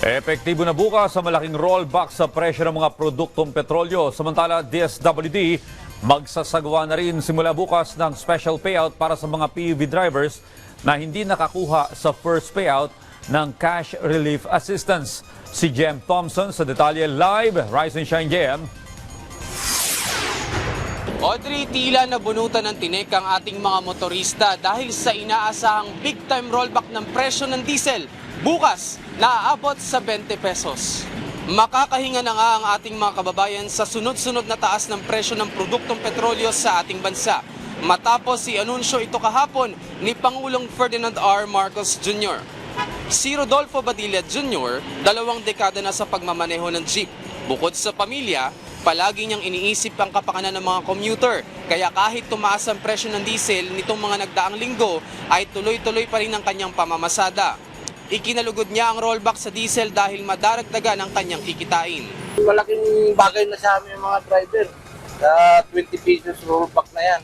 Epektibo na bukas sa malaking rollback sa presyo ng mga produktong petrolyo. Samantala, DSWD magsasagawa na rin simula bukas ng special payout para sa mga PUV drivers na hindi nakakuha sa first payout ng cash relief assistance. Si Jem Thompson sa detalye live. Rise and Shine, Jem. Audrey, tila nabunutan ng tinik ang ating mga motorista dahil sa inaasahang big-time rollback ng presyo ng diesel. Bukas, naaabot sa 20 pesos. Makakahinga na nga ang ating mga kababayan sa sunod-sunod na taas ng presyo ng produktong petrolyo sa ating bansa. Matapos i-anunsyo ito kahapon ni Pangulong Ferdinand R. Marcos Jr. Si Rodolfo Badilla Jr., 2 dekada na sa pagmamaneho ng jeep. Bukod sa pamilya, palagi niyang iniisip ang kapakanan ng mga commuter. Kaya kahit tumaas ang presyo ng diesel nitong mga nagdaang linggo, ay tuloy-tuloy pa rin ang kanyang pamamasada. Ikinalugod niya ang rollback sa diesel dahil madaragdagan ang kanyang kikitain. Malaking bagay na sa amin mga driver. Sa 20 pesos rollback na yan.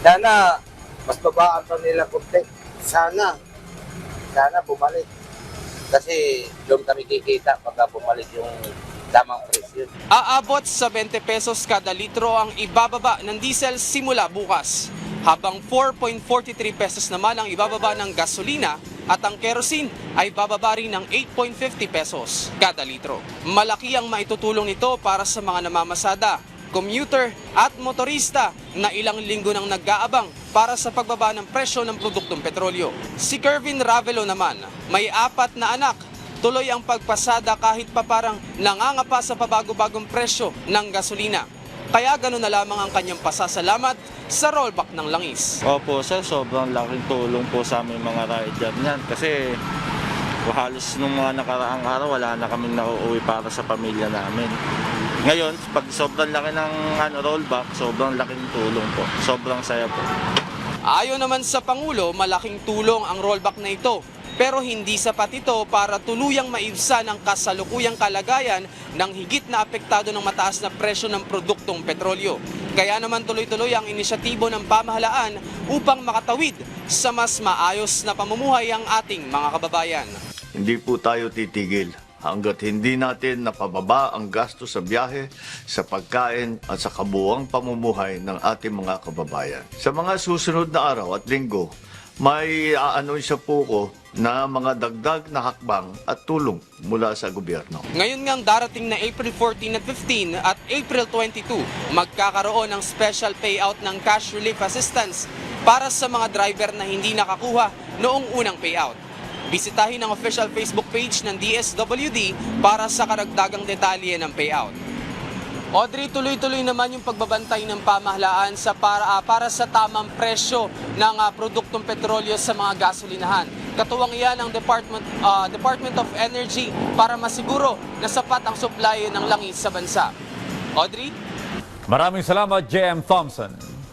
Sana, mas babaan pa nila konti. Sana bumalik. Kasi doon kami kikita pagka bumalik yung tamang presyo. Aabot sa 20 pesos kada litro ang ibababa ng diesel simula bukas. Habang 4.43 pesos naman ang ibababa ng gasolina at ang kerosene ay bababa rin ng 8.50 pesos kada litro. Malaki ang maitutulong nito para sa mga namamasada, commuter at motorista na ilang linggo nang nag-aabang para sa pagbaba ng presyo ng produktong petrolyo. Si Kervin Ravelo naman, may 4 na anak. Tuloy ang pagpasada kahit pa parang nangangapa sa pabago-bagong presyo ng gasolina. Kaya gano'n na lamang ang kanyang pasasalamat sa rollback ng langis. Opo sir, sobrang laking tulong po sa aming mga rider niyan. Kasi halos nung mga nakaraang araw, wala na kaming nauuwi para sa pamilya namin. Ngayon, pag sobrang laki ng rollback, sobrang laking tulong po. Sobrang saya po. Ayon naman sa Pangulo, malaking tulong ang rollback na ito. Pero hindi sapat ito para tuluyang maibsan ang kasalukuyang kalagayan ng higit na apektado ng mataas na presyo ng produktong petrolyo. Kaya naman tuloy-tuloy ang inisyatibo ng pamahalaan upang makatawid sa mas maayos na pamumuhay ang ating mga kababayan. Hindi po tayo titigil hanggat hindi natin napababa ang gasto sa biyahe, sa pagkain at sa kabuuang pamumuhay ng ating mga kababayan. Sa mga susunod na araw at linggo, may aanunsya po ko na mga dagdag na hakbang at tulong mula sa gobyerno. Ngayon ngang darating na April 14 at 15 at April 22, magkakaroon ng special payout ng cash relief assistance para sa mga driver na hindi nakakuha noong unang payout. Bisitahin ang official Facebook page ng DSWD para sa karagdagang detalye ng payout. Audrey, tuloy-tuloy naman yung pagbabantay ng pamahalaan para sa tamang presyo ng produktong petrolyo sa mga gasolinahan. Katuwang iyan ang Department of Energy para masiguro na sapat ang supply ng langis sa bansa. Audrey? Maraming salamat, Jem Thompson.